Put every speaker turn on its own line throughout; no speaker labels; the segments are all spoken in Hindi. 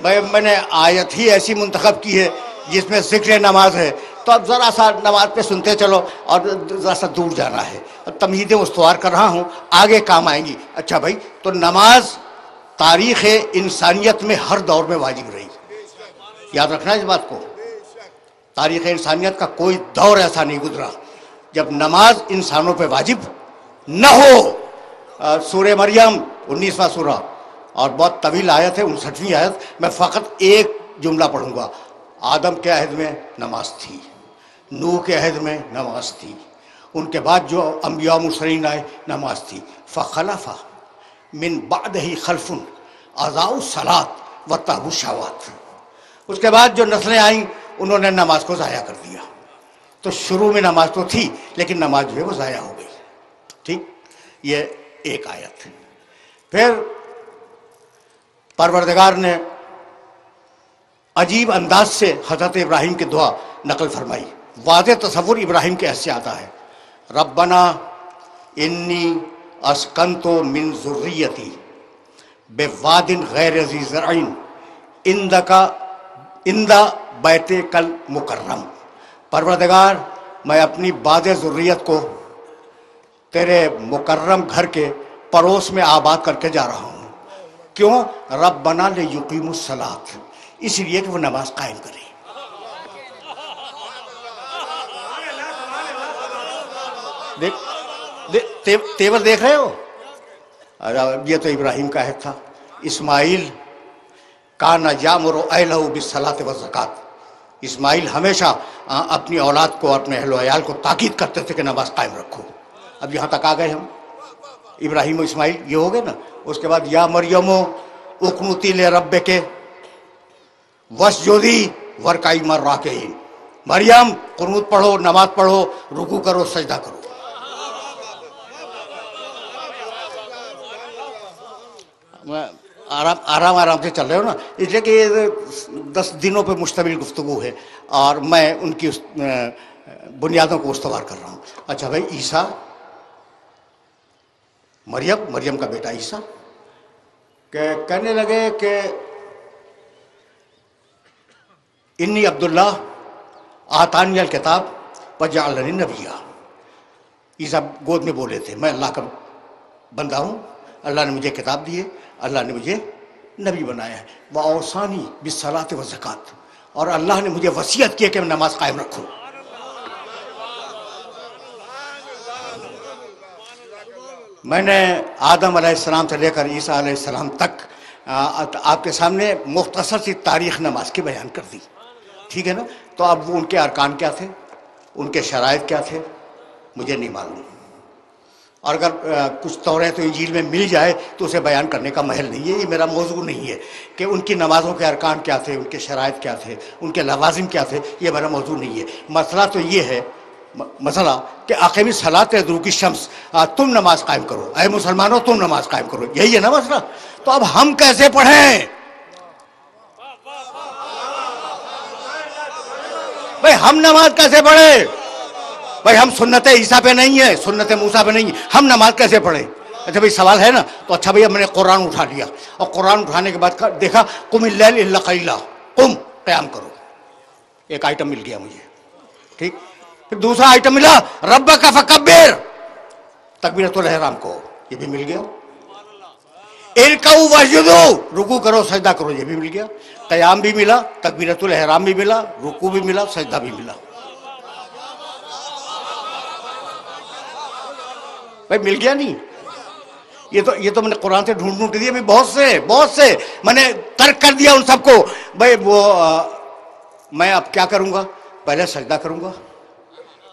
भाई मैंने आयत ही ऐसी मुंतखब की है जिसमें जिक्र नमाज है, तो अब ज़रा सा नमाज पे सुनते चलो और ज़रा सा दूर जाना है। अब तमहीदें उस्तवार कर रहा हूँ, आगे काम आएंगी। अच्छा भाई, तो नमाज तारीख़ इंसानियत में हर दौर में वाजिब रही, याद रखना इस बात को। तारीख़ इंसानियत का कोई दौर ऐसा नहीं गुजरा जब नमाज इंसानों पे वाजिब न हो। सूरह मरियम 19वां सूरा और बहुत तवील आयत है, 59वीं आयत। मैं फ़कत एक जुमला पढ़ूंगा। आदम के अहद में नमाज थी, नूह के अहद में नमाज थी, उनके बाद जो अंबिया मुरसलीन आए नमाज थी। फ़खलफ़ा मिन बादही खल्फुन अज़ाउ सलात व ताबू शहवात। उसके बाद जो नस्लें आईं उन्होंने नमाज को ज़ाया कर दिया। तो शुरू में नमाज तो थी लेकिन नमाज जो है वो ज़ाया हो गई। ठीक, ये एक आयत। फिर परवरदिगार ने अजीब अंदाज से हज़रत इब्राहिम की दुआ नकल फरमाई। वाज़े तसव्वुर इब्राहिम के ऐसे आता है, रब्बना इन्नी अस्कंतो मिन ज़ुर्रियती बेवादिन गैर ज़ी ज़रअइन इंदा बैते कल मुकर्रम। परवरदिगार, मैं अपनी बाज़े ज़ुर्रियत को तेरे मुकर्रम घर के पड़ोस में आबाद करके जा रहा हूँ। क्यों? रब्बना ले युकीमुस सलात, इसलिए कि वो नमाज कायम करे। तेवर देख रहे हो? ये तो इब्राहिम का है था। इस्माइल काना यामुरु अहलहु बिस्सलाति व ज़कात। इस्माइल हमेशा अपनी औलाद को, अपने अहल अयाल को ताकीद करते थे कि नमाज कायम रखो। अब यहाँ तक आ गए हम, इब्राहिम और इस्माइल ये हो गए ना। उसके बाद या मरियमो उक़नुती ले रब्बे के वस्जुदी वरकाई मर राकिईन। मरियम कुनूत पढ़ो, नमाज पढ़ो, रुकू करो, सजदा करो। आराम से चल रहे हो ना, इसलिए कि 10 दिनों पे मुश्तमिल गुफ्तगू है और मैं उनकी बुनियादों को उस्तवार कर रहा हूँ। अच्छा भाई, ईसा, मरियम का बेटा ईसा कहने लगे कि इन्नी अब्दुल्ला आतानियल किताब वजअलनी नबिया। ईसा गोद में बोले थे, मैं अल्लाह का बंदा हूँ, अल्लाह ने मुझे किताब दी है, अल्लाह ने मुझे नबी बनाया है। व औसानी बिस्सलात व ज़कात, और अल्लाह ने मुझे वसीयत की कि मैं नमाज कायम रखूँ। मैंने आदम अलैहिस्सलाम से लेकर ईसा अलैहिस्सलाम तक आपके सामने मुख्तसर सी तारीख़ नमाज की बयान कर दी, ठीक है ना। तो अब वो उनके अरकान क्या थे, उनके शराइत क्या थे, मुझे नहीं मालूम। और अगर कुछ तौरात तो इंजील में मिल जाए तो उसे बयान करने का महल नहीं है, ये मेरा मौजू नहीं है कि उनकी नमाज़ों के अरकान क्या थे, उनके शराइत क्या थे, उनके लवाजिम क्या थे, ये मेरा मौजू नहीं है। मसला तो ये है, मसला कि आक़िमी सलात दुरूकी शम्स, तुम नमाज कायम करो, ऐ मुसलमानों तुम नमाज कायम करो, यही है ना मसला। तो अब हम कैसे पढ़ें भाई? हम नमाज कैसे पढ़े भाई? हम सुन्नत ईसा पे नहीं है, सुन्नत मूसा पे नहीं है, हम नमाज कैसे पढ़े? अच्छा भाई, सवाल है ना। तो अच्छा भैया, मैंने कुरान उठा लिया और कुरान उठाने के बाद देखा कुमिल लैल इल्ला क़लीला, कुम क़याम करो, एक आइटम मिल गया मुझे, ठीक। फिर दूसरा आइटम मिला रब्बका फकब्बिर, तकबीरतुल इहराम को, ये भी मिल गया। इरकऊ वस्जुदू, रुकू करो, सजदा करो, ये भी मिल गया। क़याम भी मिला, तकबीरतुल इहराम भी मिला, रुकू भी मिला, सजदा भी मिला। भाई मिल गया नहीं? ये तो मैंने कुरान से ढूंढ ढूंढ दिया भाई, बहुत से मैंने तर्क कर दिया उन सबको। भाई वो मैं अब क्या करूंगा? पहले सजदा करूंगा,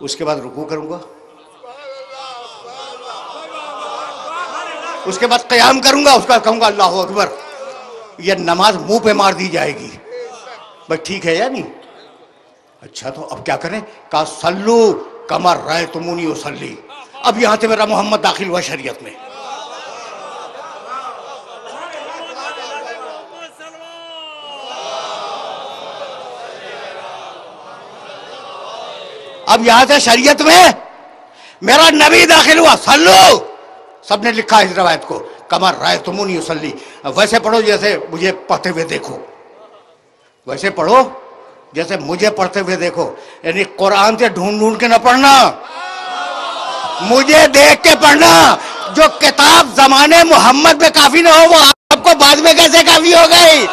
उसके बाद रुकू करूंगा, उसके बाद क़याम करूंगा, उसके बाद कहूंगा अल्लाहु अकबर। ये नमाज मुंह पे मार दी जाएगी। भाई ठीक है या नहीं? अच्छा तो अब क्या करें? का सल्लू कमर राय तुमुनी उसल्ली। अब यहां से मेरा मोहम्मद दाखिल हुआ शरीयत में। अब यहां से शरीयत में मेरा नबी दाखिल हुआ। सल्लू, सबने लिखा इस रवायत को, कमर राय तुमुनी उसल्ली, वैसे पढ़ो जैसे मुझे पढ़ते हुए देखो। वैसे पढ़ो जैसे मुझे पढ़ते हुए देखो, यानी कुरान से ढूंढ ढूंढ के ना पढ़ना, मुझे देख के पढ़ना। जो किताब जमाने मोहम्मद में काफी ना हो वो आपको बाद में कैसे काफी हो गई?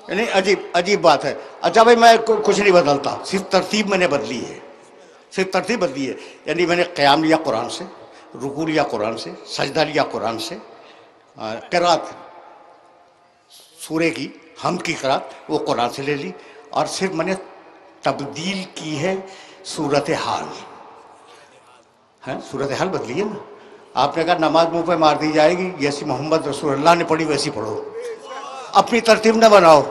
यानी अजीब अजीब बात है। अच्छा भाई, मैं कुछ नहीं बदलता, सिर्फ तरतीब मैंने बदली है, सिर्फ तरतीब बदली है। यानी मैंने क़याम लिया कुरान से, रुकू लिया कुरान से, सजदा लिया कुरान से, क़िरात सूरे की, हम की क़िरात वो कुरान से ले ली, और सिर्फ मैंने तब्दील की है सूरत हाल है, सूरत हाल बदली है ना। आपने कहा नमाज मुंह पे मार दी जाएगी, जैसी मोहम्मद रसूलुल्लाह ने पढ़ी वैसी पढ़ो, अपनी तरतीब न बनाओ।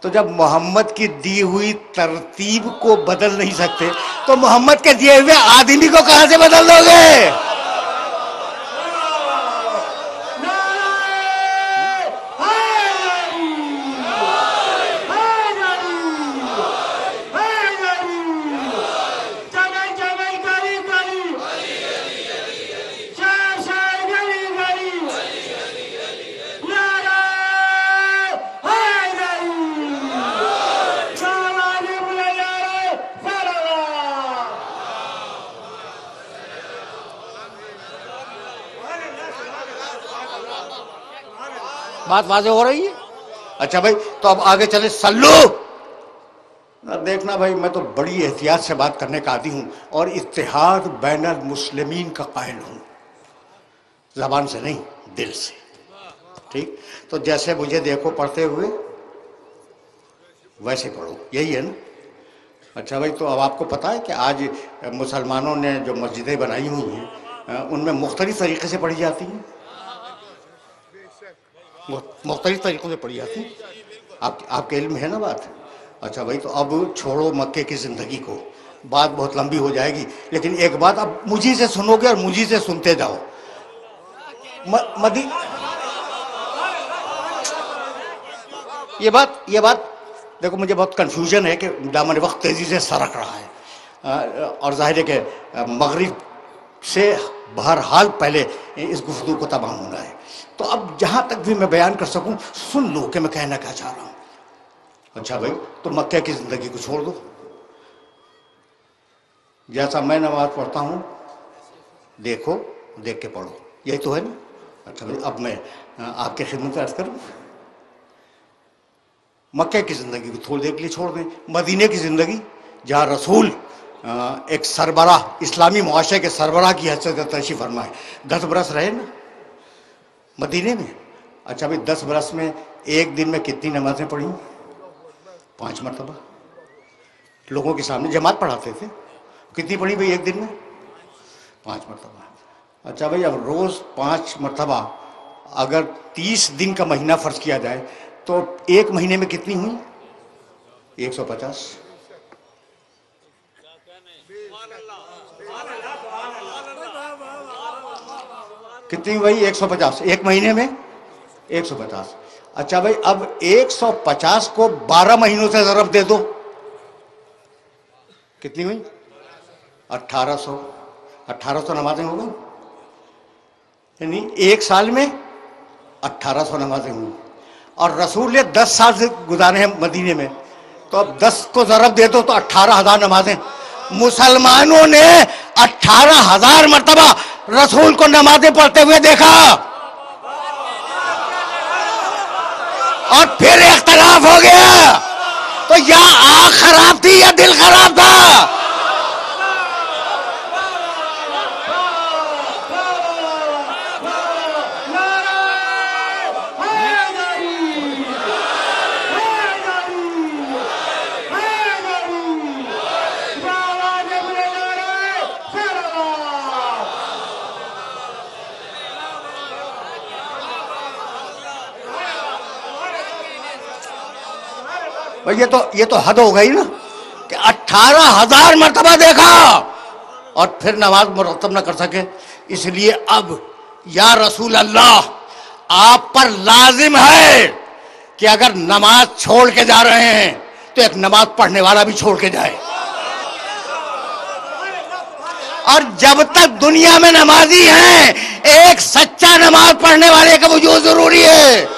तो जब मोहम्मद की दी हुई तरतीब को बदल नहीं सकते तो मोहम्मद के दिए हुए आदमी को कहां से बदल दोगे? बात वाज़ेह हो रही है? अच्छा भाई, तो अब आगे चले। सल्लू देखना भाई, मैं तो बड़ी एहतियात से बात करने का आदी हूं और इत्तेहाद बैनल मुस्लिमीन का कायल हूं, जबान से नहीं दिल से। ठीक, तो जैसे मुझे देखो पढ़ते हुए वैसे पढ़ो, यही है ना। अच्छा भाई, तो अब आपको पता है कि आज मुसलमानों ने जो मस्जिदें बनाई हुई हैं उनमें मुख्तलिफ तरीके से पढ़ी जाती हैं, मुख्तलिफ तरीक़ों से पढ़ी जाती है। आपके इल्म है ना बात। अच्छा भाई, तो अब छोड़ो मक्के की ज़िंदगी को, बात बहुत लंबी हो जाएगी, लेकिन एक बात अब मुझी से सुनोगे और मुझी से सुनते जाओ। ये बात देखो, मुझे बहुत कन्फ्यूजन है कि दामन वक्त तेज़ी से सरक रहा है, और जाहिर है कि मगरिब से बहरहाल पहले इस गुफ्तगू को तमाम होना है। तो अब जहां तक भी मैं बयान कर सकूं सुन लो कि मैं कहना क्या चाह रहा हूं। अच्छा भाई, तो मक्के की जिंदगी को छोड़ दो, जैसा मैं नमाज पढ़ता हूं देखो, देख के पढ़ो, यही तो है ना। अच्छा भाई, अब मैं आपके खिदमत में अर्ज करूं, मक्के की जिंदगी को थोड़ी देर के लिए छोड़ दें, मदीने की जिंदगी जहां रसूल एक सरबराह, इस्लामी मुआशरे के सरबराह की हैसियत तशरीफ फरमा है, 10 बरस रहे ना मदीने में। अच्छा भाई, 10 बरस में एक दिन में कितनी नमाजें पढ़ी? 5 मरतबा। लोगों के सामने जमात पढ़ाते थे, कितनी पढ़ी भाई एक दिन में? 5 मरतबा। अच्छा भाई, अब रोज़ 5 मरतबा अगर 30 दिन का महीना फ़र्ज किया जाए तो एक महीने में कितनी हुई? 150। कितनी भाई? 150 एक महीने में 150। अच्छा भाई, अब 150 को 12 महीनों से ज़रब दे दो, कितनी हुई? 1800। 1800 नमाजें हो गई, यानी एक साल में 1800 नमाजें हुई। और रसूल ने 10 साल से गुजारे हैं मदीने में, तो अब 10 को ज़रब दे दो तो 18,000 नमाजें। मुसलमानों ने 18,000 मरतबा रसूल को नमाजें पढ़ते हुए देखा, और फिर इख्तलाफ हो गया। तो या आँख खराब थी या दिल खराब था? ये तो हद हो गई ना कि 18,000 मरतबा देखा और फिर नमाज मुरतब न कर सके। इसलिए अब या रसूल अल्लाह, आप पर लाजिम है कि अगर नमाज छोड़ के जा रहे हैं तो एक नमाज पढ़ने वाला भी छोड़ के जाए। और जब तक दुनिया में नमाजी हैं, एक सच्चा नमाज पढ़ने वाले का वजूद जरूरी है।